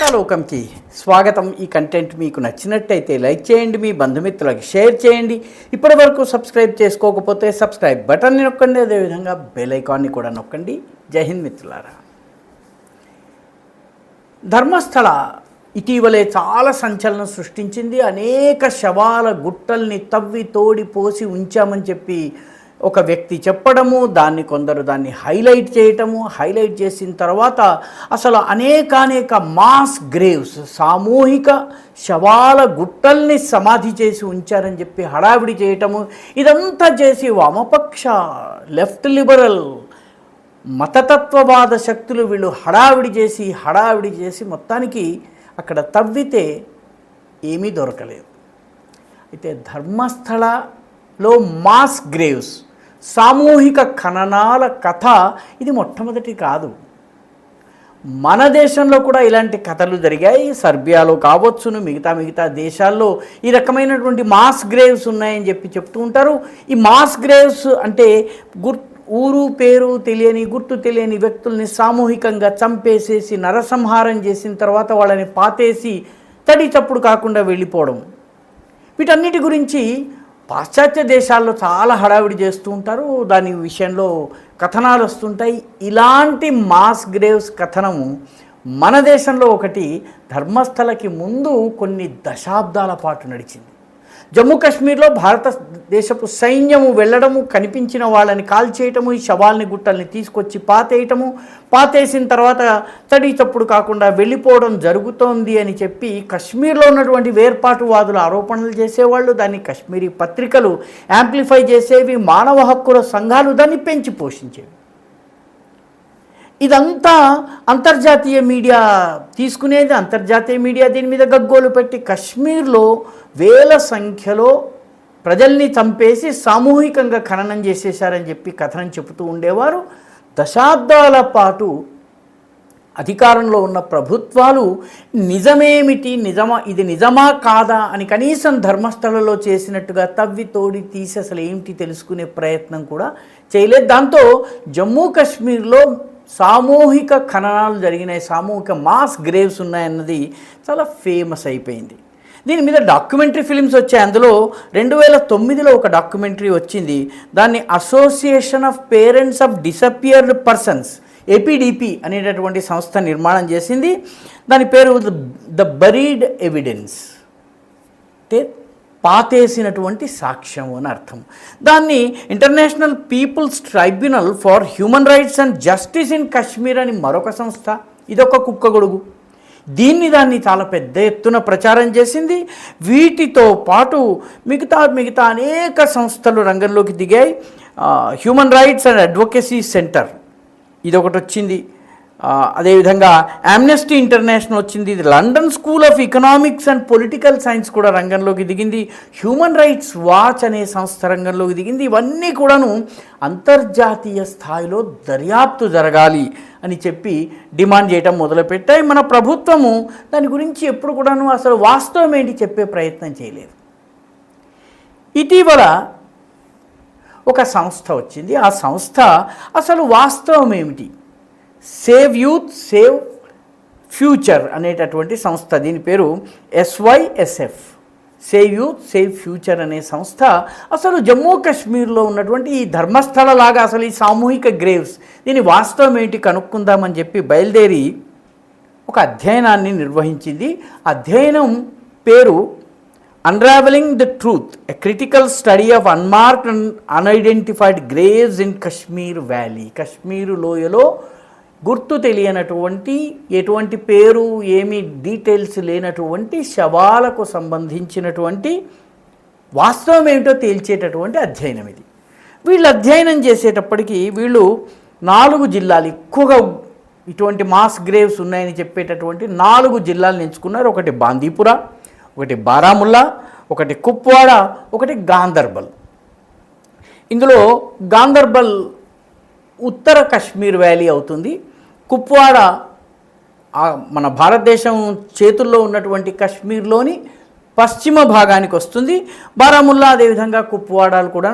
వార్తాలోకంకి స్వాగతం. ఈ కంటెంట్ మీకు నచ్చినట్టయితే లైక్ చేయండి, మీ బంధుమిత్రులకి షేర్ చేయండి. ఇప్పటి వరకు సబ్స్క్రైబ్ చేసుకోకపోతే సబ్స్క్రైబ్ బటన్ని నొక్కండి, అదేవిధంగా బెల్ ఐకాన్ని కూడా నొక్కండి. జై హింద్ మిత్రులారా. ధర్మస్థల ఇటీవలే చాలా సంచలనం సృష్టించింది. అనేక శవాల గుట్టల్ని తవ్వి తోడి పోసి ఉంచామని చెప్పి ఒక వ్యక్తి చెప్పడము, కొందరు దాన్ని హైలైట్ చేయటము, హైలైట్ చేసిన తర్వాత అసలు అనేక మాస్ గ్రేవ్స్, సామూహిక శవాల గుట్టల్ని సమాధి చేసి ఉంచారని చెప్పి హడావిడి చేయటము, ఇదంతా చేసి వామపక్ష లెఫ్ట్ లిబరల్ మతతత్వవాద శక్తులు వీళ్ళు హడావిడి చేసి మొత్తానికి అక్కడ తవ్వితే ఏమీ దొరకలేదు. అయితే ధర్మస్థలలో మాస్ గ్రేవ్స్, సామూహిక ఖననాల కథ ఇది మొట్టమొదటి కాదు. మన దేశంలో కూడా ఇలాంటి కథలు జరిగాయి. సర్బియాలో కావచ్చును, మిగతా దేశాల్లో ఈ రకమైనటువంటి మాస్ గ్రేవ్స్ ఉన్నాయని చెప్తూ ఉంటారు. ఈ మాస్ గ్రేవ్స్ అంటే ఊరు పేరు తెలియని, గుర్తు తెలియని వ్యక్తుల్ని సామూహికంగా చంపేసేసి నరసంహారం చేసిన తర్వాత వాళ్ళని పాతేసి తడి చప్పుడు కాకుండా వెళ్ళిపోవడం. వీటన్నిటి గురించి పాశ్చాత్య దేశాల్లో చాలా హడావిడి చేస్తూ ఉంటారు. దాని విషయంలో కథనాలు వస్తుంటాయి. ఇలాంటి మాస్ గ్రేవ్స్ కథనము మన దేశంలో ఒకటి ధర్మస్థలకి ముందు కొన్ని దశాబ్దాల పాటు నడిచింది. జమ్మూ కాశ్మీర్లో భారతదేశపు సైన్యము వెళ్ళడము, కనిపించిన వాళ్ళని కాల్చేయటము, ఈ శవాల్ని గుట్టల్ని తీసుకొచ్చి పాతేసిన తర్వాత తడి తప్పుడు కాకుండా వెళ్ళిపోవడం జరుగుతోంది అని చెప్పి కశ్మీర్లో ఉన్నటువంటి వేర్పాటువాదులు ఆరోపణలు చేసేవాళ్ళు. దాన్ని కశ్మీరీ పత్రికలు యాంప్లిఫై చేసేవి, మానవ హక్కుల సంఘాలు దాన్ని పెంచి పోషించేవి. ఇదంతా అంతర్జాతీయ మీడియా తీసుకునేది. అంతర్జాతీయ మీడియా దీని మీద గగ్గోలు పెట్టి కశ్మీర్లో వేల సంఖ్యలో ప్రజల్ని చంపేసి సామూహికంగా ఖననం చేసేశారని చెప్పి కథనం చెబుతూ ఉండేవారు. దశాబ్దాల పాటు అధికారంలో ఉన్న ప్రభుత్వాలు ఇది నిజమా కాదా అని కనీసం ధర్మస్థలలో చేసినట్టుగా తవ్వి తోడి తీసి అసలు ఏమిటి తెలుసుకునే ప్రయత్నం కూడా చేయలేదు. దాంతో జమ్మూ కాశ్మీర్లో సామూహిక ఖననాలు జరిగినాయి, సామూహిక మాస్ గ్రేవ్స్ ఉన్నాయన్నది చాలా ఫేమస్ అయిపోయింది. దీని మీద డాక్యుమెంటరీ ఫిలిమ్స్ వచ్చాయి. అందులో 2009లో ఒక డాక్యుమెంటరీ వచ్చింది. దాన్ని Association of Parents of Disappeared Persons, APDP అనేటటువంటి సంస్థ నిర్మాణం చేసింది. దాని పేరు ద బరీడ్ ఎవిడెన్స్, అంటే పాతేసినటువంటి సాక్ష్యం అని అర్థం. దాన్ని International People's Tribunal for Human Rights and Justice in Kashmir అని మరొక సంస్థ, ఇదొక కుక్కగొడుగు, దాన్ని చాలా పెద్ద ఎత్తున ప్రచారం చేసింది. వీటితో పాటు మిగతా అనేక సంస్థలు రంగంలోకి దిగాయి. Human Rights and Advocacy Centre ఇదొకటి వచ్చింది. అదేవిధంగా ఆమ్నెస్టీ ఇంటర్నేషనల్ వచ్చింది. London School of Economics and Political Science కూడా రంగంలోకి దిగింది. హ్యూమన్ రైట్స్ వాచ్ అనే సంస్థ రంగంలోకి దిగింది. ఇవన్నీ కూడాను అంతర్జాతీయ స్థాయిలో దర్యాప్తు జరగాలి అని చెప్పి డిమాండ్ చేయటం మొదలుపెట్టాయి. మన ప్రభుత్వము దాని గురించి ఎప్పుడు కూడాను అసలు వాస్తవం ఏంటి చెప్పే ప్రయత్నం చేయలేదు. ఇటీవల ఒక సంస్థ వచ్చింది. ఆ సంస్థ అసలు వాస్తవం ఏమిటి, సేవ్ యూత్ సేవ్ ఫ్యూచర్ అనేటటువంటి సంస్థ, దీని పేరు SYSF, save youth save future అనే సంస్థ అసలు జమ్మూ కాశ్మీర్లో ఉన్నటువంటి ఈ ధర్మస్థల లాగా అసలు ఈ సామూహిక గ్రేవ్స్ దీని వాస్తవం ఏంటి కనుక్కుందామని చెప్పి బయలుదేరి ఒక అధ్యయనాన్ని నిర్వహించింది. అధ్యయనం పేరు unravelling the truth, a critical study of unmarked and unidentified graves in Kashmir valley. Kashmir లోయలో గుర్తు తెలియనటువంటి, ఎటువంటి పేరు ఏమీ డీటెయిల్స్ లేనటువంటి శవాలకు సంబంధించినటువంటి వాస్తవం ఏమిటో తేల్చేటటువంటి అధ్యయనం ఇది. వీళ్ళు అధ్యయనం చేసేటప్పటికీ వీళ్ళు 4 జిల్లాలు ఎక్కువగా ఇటువంటి మాస్ గ్రేవ్స్ ఉన్నాయని చెప్పేటటువంటి 4 జిల్లాలను ఎంచుకున్నారు. ఒకటి బాందీపుర, ఒకటి బారాముల్లా, ఒకటి కుప్వాడ, ఒకటి గాందర్బల్. ఇందులో గాందర్బల్ ఉత్తర కశ్మీర్ వ్యాలీ అవుతుంది. కుప్వాడ మన భారతదేశం చేతుల్లో ఉన్నటువంటి కశ్మీర్లోని పశ్చిమ భాగానికి వస్తుంది. బారాముల్లా అదేవిధంగా కుప్వాడాలు కూడా,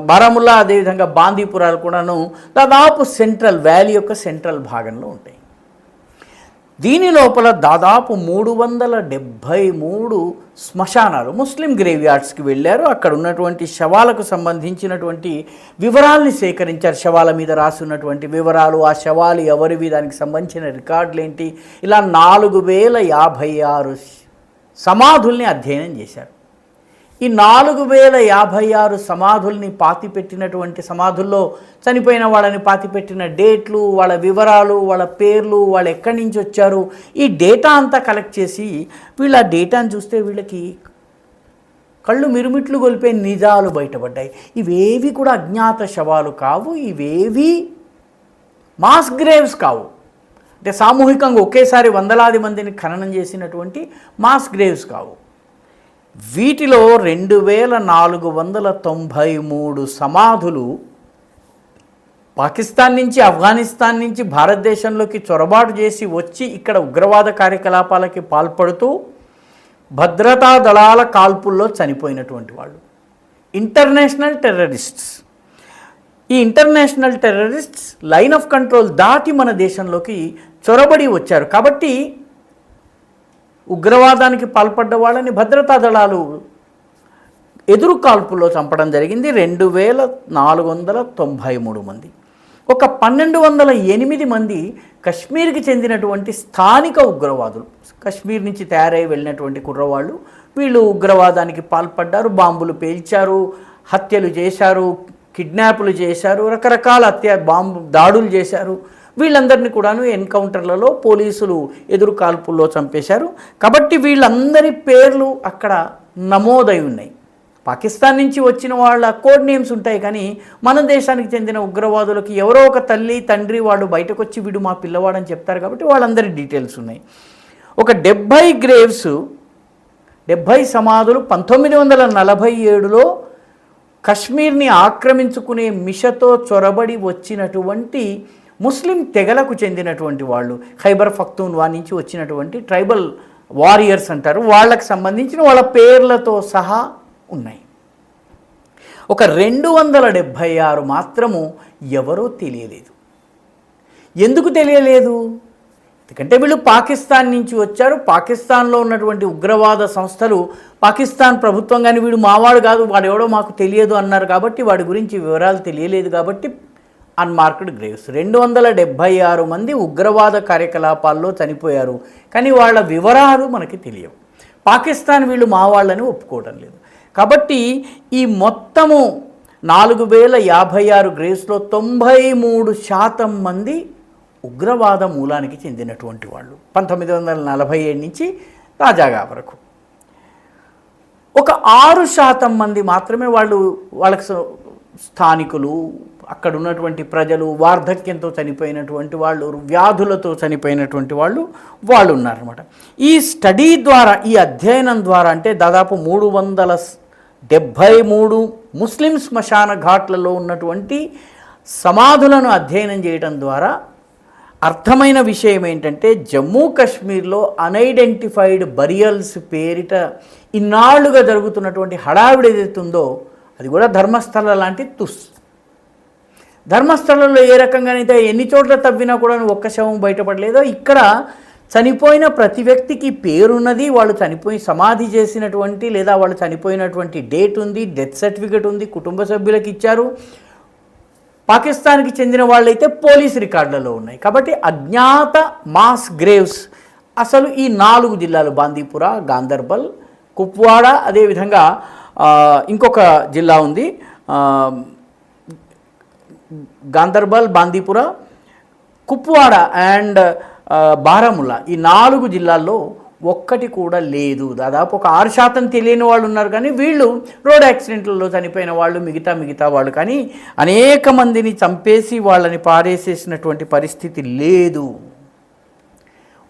బారాముల్లా అదేవిధంగా బాందీపురాలు కూడాను దాదాపు సెంట్రల్ వ్యాలీ యొక్క సెంట్రల్ భాగంలో ఉంటాయి. దీని లోపల దాదాపు 373 శ్మశానాలు, ముస్లిం గ్రేవ్యార్డ్స్కి వెళ్ళారు. అక్కడ ఉన్నటువంటి శవాలకు సంబంధించినటువంటి వివరాల్ని సేకరించారు. శవాల మీద రాసి ఉన్నటువంటి వివరాలు, ఆ శవాలు ఎవరివి, దానికి సంబంధించిన రికార్డులు ఏంటి, ఇలా 4056 సమాధుల్ని అధ్యయనం చేశారు. ఈ 4056 సమాధుల్ని పాతిపెట్టినటువంటి సమాధుల్లో చనిపోయిన వాళ్ళని పాతిపెట్టిన డేట్లు, వాళ్ళ వివరాలు, వాళ్ళ పేర్లు, వాళ్ళు ఎక్కడి నుంచి వచ్చారు, ఈ డేటా అంతా కలెక్ట్ చేసి వీళ్ళ డేటాను చూస్తే వీళ్ళకి కళ్ళు మిరుమిట్లు గొలిపే నిజాలు బయటపడ్డాయి. ఇవేవి కూడా అజ్ఞాత శవాలు కావు, ఇవేవి మాస్ గ్రేవ్స్ కావు. అంటే సామూహికంగా ఒకేసారి వందలాది మందిని ఖననం చేసినటువంటి మాస్ గ్రేవ్స్ కావు. వీటిలో 2493 సమాధులు పాకిస్తాన్ నుంచి, ఆఫ్ఘనిస్తాన్ నుంచి భారతదేశంలోకి చొరబాటు చేసి వచ్చి ఇక్కడ ఉగ్రవాద కార్యకలాపాలకి పాల్పడుతూ భద్రతా దళాల కాల్పుల్లో చనిపోయినటువంటి వాళ్ళు ఇంటర్నేషనల్ టెర్రరిస్ట్స్. ఈ international terrorists line of control దాటి మన దేశంలోకి చొరబడి వచ్చారు. కాబట్టి ఉగ్రవాదానికి పాల్పడ్డ వాళ్ళని భద్రతా దళాలు ఎదురు కాల్పుల్లో చంపడం జరిగింది. 2493 మంది. ఒక 1208 మంది కశ్మీర్కి చెందినటువంటి స్థానిక ఉగ్రవాదులు, కశ్మీర్ నుంచి తయారై వెళ్ళినటువంటి కుర్రవాళ్ళు. వీళ్ళు ఉగ్రవాదానికి పాల్పడ్డారు, బాంబులు పేల్చారు, హత్యలు చేశారు, కిడ్నాపులు చేశారు, రకరకాల బాంబు దాడులు చేశారు. వీళ్ళందరినీ కూడాను ఎన్కౌంటర్లలో పోలీసులు ఎదురు కాల్పుల్లో చంపేశారు. కాబట్టి వీళ్ళందరి పేర్లు అక్కడ నమోదై ఉన్నాయి. పాకిస్తాన్ నుంచి వచ్చిన వాళ్ళ కోడ్ నేమ్స్ ఉంటాయి, కానీ మన దేశానికి చెందిన ఉగ్రవాదులకి ఎవరో ఒక తల్లి తండ్రి వాళ్ళు బయటకు వచ్చి వీడు మా పిల్లవాడని చెప్తారు. కాబట్టి వాళ్ళందరి డీటెయిల్స్ ఉన్నాయి. ఒక 70 గ్రేవ్స్, 70 సమాధులు 1947లో కశ్మీర్ని ఆక్రమించుకునే మిషతో చొరబడి వచ్చినటువంటి ముస్లిం తెగలకు చెందినటువంటి వాళ్ళు, ఖైబర్ పఖ్తూన్వా నుంచి వచ్చినటువంటి ట్రైబల్ వారియర్స్ అంటారు, వాళ్ళకి సంబంధించిన వాళ్ళ పేర్లతో సహా ఉన్నాయి. ఒక 276 మాత్రము ఎవరో తెలియలేదు. ఎందుకు తెలియలేదు? ఎందుకంటే వీళ్ళు పాకిస్తాన్ నుంచి వచ్చారు. పాకిస్తాన్లో ఉన్నటువంటి ఉగ్రవాద సంస్థలు పాకిస్తాన్ ప్రభుత్వం కానీ వీడు మావాడు కాదు, వాడు ఎవడో మాకు తెలియదు అన్నారు. కాబట్టి వాడి గురించి వివరాలు తెలియలేదు. కాబట్టి అన్మార్క్డ్ గ్రేవ్స్ 276 మంది ఉగ్రవాద కార్యకలాపాల్లో చనిపోయారు, కానీ వాళ్ళ వివరాలు మనకి తెలియవు. పాకిస్తాన్ వీళ్ళు మా వాళ్ళని ఒప్పుకోవడం లేదు. కాబట్టి ఈ మొత్తము 4056 గ్రేవ్స్లో 93% మంది ఉగ్రవాద మూలానికి చెందినటువంటి వాళ్ళు 1947 నుంచి తాజాగా వరకు. ఒక 6% మంది మాత్రమే వాళ్ళకి స్థానికులు, అక్కడ ఉన్నటువంటి ప్రజలు, వార్ధక్యంతో చనిపోయినటువంటి వాళ్ళు, వ్యాధులతో చనిపోయినటువంటి వాళ్ళు ఉన్నారన్నమాట. ఈ స్టడీ ద్వారా, ఈ అధ్యయనం ద్వారా, అంటే దాదాపు 373 ముస్లిం శ్మశాన ఘాట్లలో ఉన్నటువంటి సమాధులను అధ్యయనం చేయడం ద్వారా అర్థమైన విషయం ఏంటంటే, జమ్మూ కాశ్మీర్లో అన్ఐడెంటిఫైడ్ బరియల్స్ పేరిట ఇన్నాళ్లుగా జరుగుతున్నటువంటి హడావిడి ఏదైతుందో అది కూడా ధర్మస్థల లాంటి తుస్. ధర్మస్థలంలో ఏ రకంగానైతే ఎన్ని చోట్ల తవ్వినా కూడా ఒక్క శవం బయటపడలేదో, ఇక్కడ చనిపోయిన ప్రతి వ్యక్తికి పేరున్నది, వాళ్ళు చనిపోయి సమాధి చేసినటువంటి లేదా వాళ్ళు చనిపోయినటువంటి డేట్ ఉంది, డెత్ సర్టిఫికేట్ ఉంది, కుటుంబ సభ్యులకు ఇచ్చారు. పాకిస్తాన్కి చెందిన వాళ్ళైతే పోలీస్ రికార్డులలో ఉన్నాయి. కాబట్టి అజ్ఞాత మాస్ గ్రేవ్స్ అసలు ఈ 4 జిల్లాలు, బాందీపురా, గాందర్బల్, కుప్వాడా, అదేవిధంగా ఇంకొక జిల్లా ఉంది, గాందర్బల్, బాందీపురా, కుప్వాడా అండ్ బారాముల్లా, ఈ 4 జిల్లాల్లో ఒక్కటి కూడా లేదు. దాదాపు ఒక 6% తెలియని వాళ్ళు ఉన్నారు, కానీ వీళ్ళు రోడ్ యాక్సిడెంట్లలో చనిపోయిన వాళ్ళు మిగతా వాళ్ళు, కానీ అనేక మందిని చంపేసి వాళ్ళని పారేసేసినటువంటి పరిస్థితి లేదు.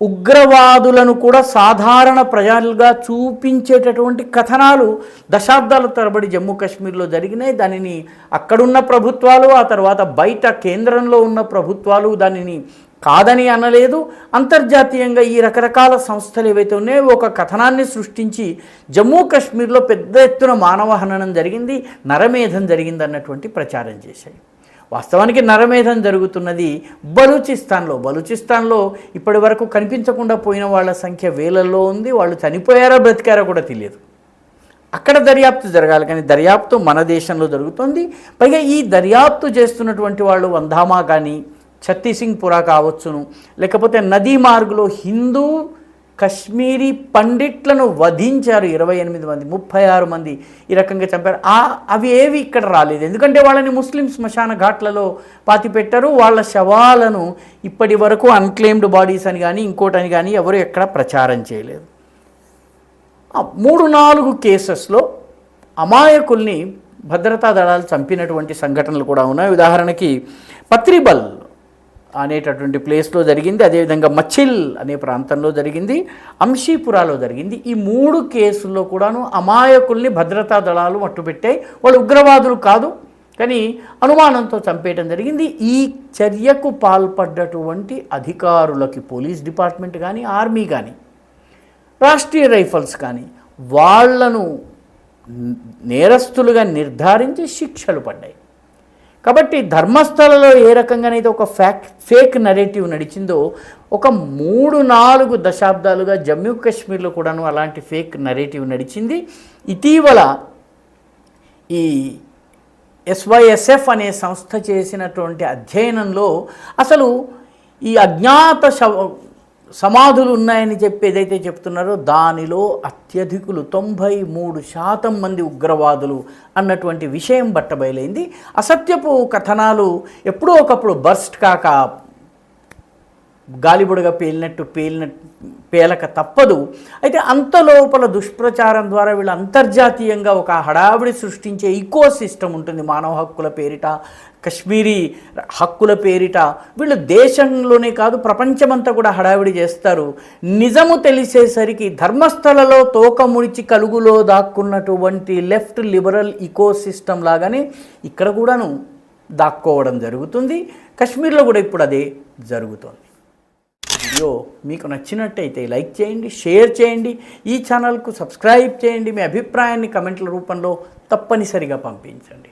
ఉగ్రవాదులను కూడా సాధారణ ప్రజలుగా చూపించేటటువంటి కథనాలు దశాబ్దాల తరబడి జమ్మూ కాశ్మీర్లో జరిగినాయి. దానిని అక్కడున్న ప్రభుత్వాలు, ఆ తర్వాత బయట కేంద్రంలో ఉన్న ప్రభుత్వాలు దానిని కాదని అనలేదు. అంతర్జాతీయంగా ఈ రకరకాల సంస్థలు ఏవైతే ఉన్నాయో ఒక కథనాన్ని సృష్టించి జమ్మూ కాశ్మీర్లో పెద్ద ఎత్తున మానవ హననం జరిగింది, నరమేధం జరిగింది అన్నటువంటి ప్రచారం చేశాయి. వాస్తవానికి నరమేధం జరుగుతున్నది బలూచిస్తాన్లో ఇప్పటి వరకు కనిపించకుండా పోయిన వాళ్ళ సంఖ్య వేలల్లో ఉంది. వాళ్ళు చనిపోయారా బ్రతికారా కూడా తెలియదు. అక్కడ దర్యాప్తు జరగాలి, కానీ దర్యాప్తు మన దేశంలో జరుగుతుంది. పైగా ఈ దర్యాప్తు చేస్తున్నటువంటి వాళ్ళు వంధామా కానీ ఛత్తీసింగ్పురా కావచ్చును, లేకపోతే నదీ మార్గులో హిందూ కశ్మీరీ పండిట్లను వధించారు. 28 మంది, 36 మంది ఈ రకంగా చంపారు. అవి ఏవి ఇక్కడ రాలేదు, ఎందుకంటే వాళ్ళని ముస్లిం శ్మశాన ఘాట్లలో పాతిపెట్టారు. వాళ్ళ శవాలను ఇప్పటి వరకు అన్క్లెయిమ్డ్ బాడీస్ అని కానీ ఇంకోటని కానీ ఎవరు ఎక్కడ ప్రచారం చేయలేదు. 3-4 కేసెస్లో అమాయకుల్ని భద్రతా దళాలు చంపినటువంటి సంఘటనలు కూడా ఉన్నాయి. ఉదాహరణకి పత్రిబల్ అనేటటువంటి ప్లేస్లో జరిగింది, అదేవిధంగా మచిల్ అనే ప్రాంతంలో జరిగింది, అంషీపురాలో జరిగింది. ఈ 3 కేసుల్లో కూడాను అమాయకుల్ని భద్రతా దళాలు మట్టుపెట్టాయి. వాళ్ళు ఉగ్రవాదులు కాదు, కానీ అనుమానంతో చంపేయడం జరిగింది. ఈ చర్యకు పాల్పడ్డటువంటి అధికారులకి పోలీస్ డిపార్ట్మెంట్ కానీ ఆర్మీ కానీ రాష్ట్రీయ రైఫల్స్ కానీ వాళ్లను నేరస్తులుగా నిర్ధారించి శిక్షలు పడ్డాయి. కాబట్టి ధర్మస్థలలో ఏ రకంగానైతే ఒక ఫేక్ నరేటివ్ నడిచిందో ఒక 3-4 దశాబ్దాలుగా జమ్మూ కాశ్మీర్లో కూడాను అలాంటి ఫేక్ నరేటివ్ నడిచింది. ఇటీవల ఈ SYSF అనే సంస్థ చేసినటువంటి అధ్యయనంలో అసలు ఈ అజ్ఞాత సమాధులు ఉన్నాయని చెప్పి ఏదైతే చెప్తున్నారో దానిలో అత్యధికులు 93% మంది ఉగ్రవాదులు అన్నటువంటి విషయం బట్టబయలైంది. అసత్యపు కథనాలు ఎప్పుడో ఒకప్పుడు బర్స్ట్ కాక గాలిబుడగా పేలక తప్పదు. అయితే అంత లోపల దుష్ప్రచారం ద్వారా వీళ్ళు అంతర్జాతీయంగా ఒక హడావిడి సృష్టించే ఈకో సిస్టమ్ ఉంటుంది. మానవ హక్కుల పేరిట, కశ్మీరీ హక్కుల పేరిట వీళ్ళు దేశంలోనే కాదు ప్రపంచమంతా కూడా హడావిడి చేస్తారు. నిజము తెలిసేసరికి ధర్మస్థలలో తోక ముడిచి కలుగులో దాక్కున్నటువంటి లెఫ్ట్ లిబరల్ ఈకో సిస్టమ్ లాగానే ఇక్కడ కూడాను దాక్కోవడం జరుగుతుంది. కశ్మీర్లో కూడా ఇప్పుడు అదే జరుగుతుంది. వీడియో మీకు నచ్చినట్టయితే లైక్ చేయండి, షేర్ చేయండి, ఈ ఛానల్కు సబ్స్క్రైబ్ చేయండి. మీ అభిప్రాయాన్ని కమెంట్ల రూపంలో తప్పనిసరిగా పంపించండి.